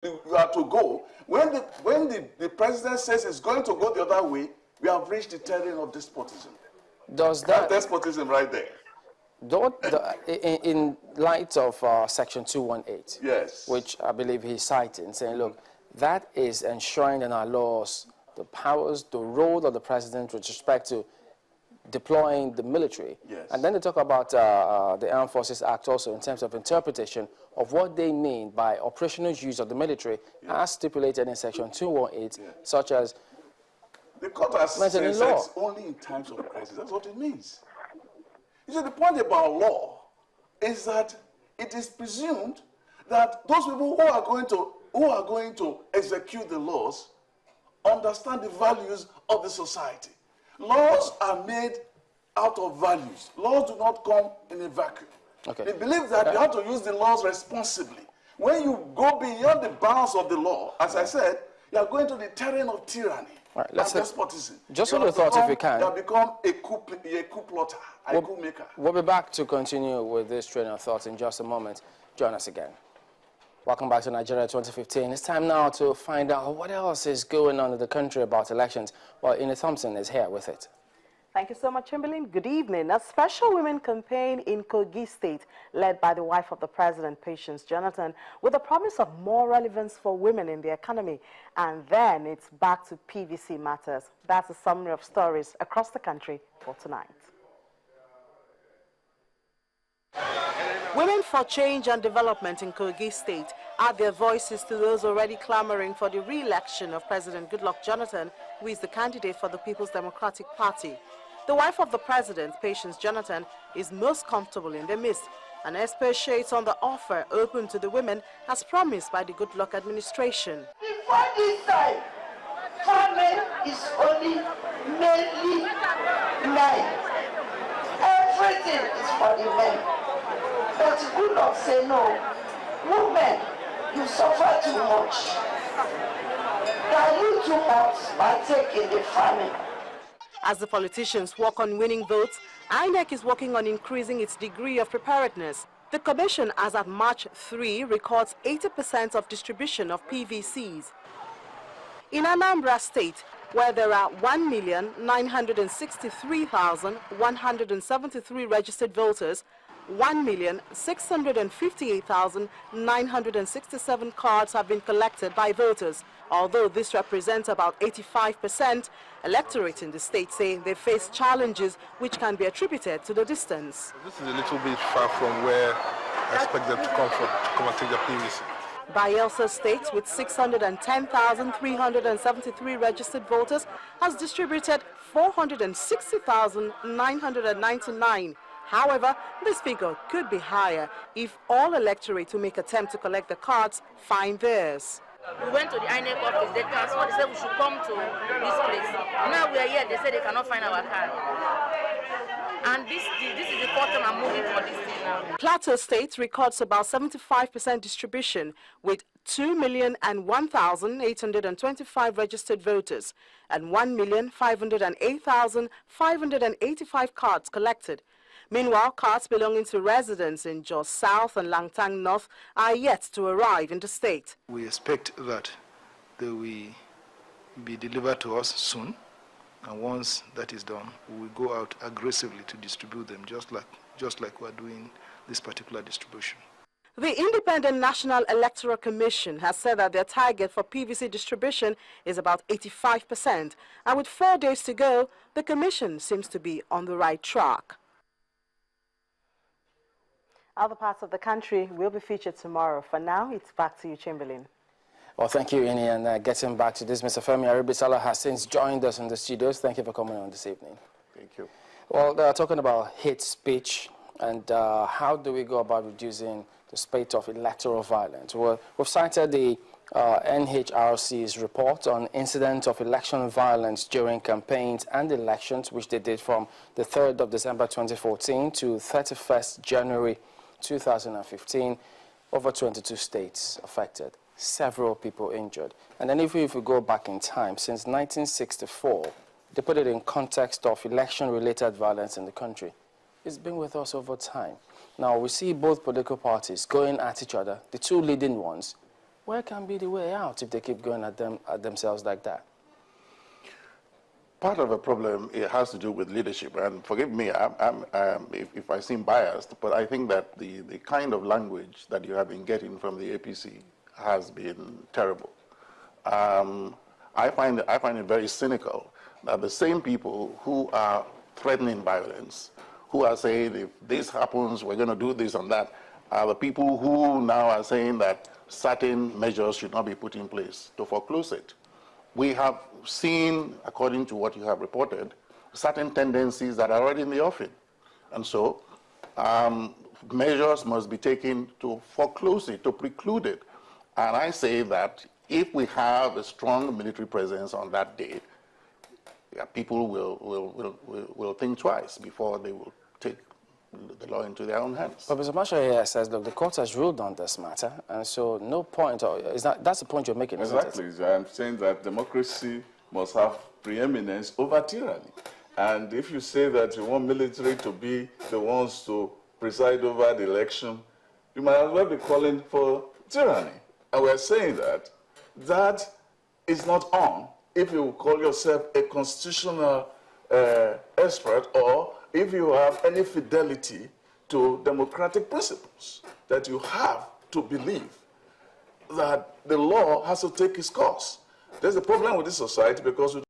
you are to go. When the president says it's going to go the other way, we have reached the terrain of despotism. Does that... That's despotism right there. In light of Section 218, yes, which I believe he's citing, saying, look, that is enshrined in our laws, the powers, the role of the president with respect to deploying the military. Yes. And then they talk about the Armed Forces Act also in terms of interpretation of what they mean by operational use of the military, yes, as stipulated in Section 218, yes, such as... The court has said it's only in times of crisis. That's what it means. You see, the point about law is that it is presumed that those people who are going to execute the laws understand the values of the society. Laws are made out of values. Laws do not come in a vacuum. Okay. They believe that you have to use the laws responsibly. When you go beyond the bounds of the law, as I said, you are going to the terrain of tyranny. All right, let's despotism. Just on the thought, if we can. You have become a coup plotter, a coup maker. We'll be back to continue with this train of thought in just a moment. Join us again. Welcome back to Nigeria 2015. It's time now to find out what else is going on in the country about elections. Well, Ina Thompson is here with it. Thank you so much, Chamberlain. Good evening. A special women campaign in Kogi State, led by the wife of the president, Patience Jonathan, with a promise of more relevance for women in the economy. And then it's back to PVC matters. That's a summary of stories across the country for tonight. Women for Change and Development in Kogi State add their voices to those already clamoring for the re-election of President Goodluck Jonathan, who is the candidate for the People's Democratic Party. The wife of the president, Patience Jonathan, is most comfortable in their midst and expatiates on the offer open to the women as promised by the Goodluck administration. Before this time, famine is only mainly men. Everything is for the men. But Goodluck say no. Women, you suffer too much. Dilute too much by taking the famine. As the politicians work on winning votes, INEC is working on increasing its degree of preparedness. The commission, as at March 3, records 80% of distribution of PVCs. In Anambra State, where there are 1,963,173 registered voters, 1,658,967 cards have been collected by voters. Although this represents about 85%, electorate in the state say they face challenges which can be attributed to the distance. This is a little bit far from where I expect them to come from, to come and take the PVC. Bayelsa State, with 610,373 registered voters, has distributed 460,999. However, this figure could be higher if all electorate who make attempt to collect the cards find theirs. We went to the INEC office, they transferred, they said we should come to this place. Now we are here, they say they cannot find our card. And this is the fourth time I'm moving for this thing now. Plateau State records about 75% distribution with 2,001,825 registered voters and 1,508,585 cards collected. Meanwhile, cards belonging to residents in Jos South and Langtang North are yet to arrive in the state. We expect that they will be delivered to us soon, and once that is done, we will go out aggressively to distribute them, just like we're doing this particular distribution. The Independent National Electoral Commission has said that their target for PVC distribution is about 85%, and with 4 days to go, the commission seems to be on the right track. Other parts of the country will be featured tomorrow. For now, it's back to you, Chamberlain. Well, thank you, Ini. And getting back to this, Mr. Femi Aribisala has since joined us in the studios. Thank you for coming on this evening. Thank you. Well, they're talking about hate speech and how do we go about reducing the spate of electoral violence. Well, we've cited the NHRC's report on incidents of election violence during campaigns and elections, which they did from the 3rd of December 2014 to 31st January 2015, over 22 states affected, several people injured. And then if we go back in time, since 1964, they put it in context of election-related violence in the country. It's been with us over time. Now, we see both political parties going at each other, the two leading ones. where can be the way out if they keep going at themselves like that? Part of the problem, it has to do with leadership, and forgive me if I seem biased, but I think that the kind of language that you have been getting from the APC has been terrible. I find it very cynical that the same people who are threatening violence, who are saying if this happens, we're going to do this and that, are the people who now are saying that certain measures should not be put in place to foreclose it. We have seen, according to what you have reported, certain tendencies that are already in the offing. And so measures must be taken to foreclose it, to preclude it. And I say that if we have a strong military presence on that day, people will think twice before they will take the law into their own hands. But Mr. Marshall here says, look, the court has ruled on this matter, and so no point, that's the point you're making, exactly. Isn't it? I'm saying that democracy must have preeminence over tyranny. And if you say that you want military to be the ones to preside over the election, you might as well be calling for tyranny. And we're saying that that is not on if you call yourself a constitutional expert, or if you have any fidelity to democratic principles, that you have to believe that the law has to take its course. There's a problem with this society because we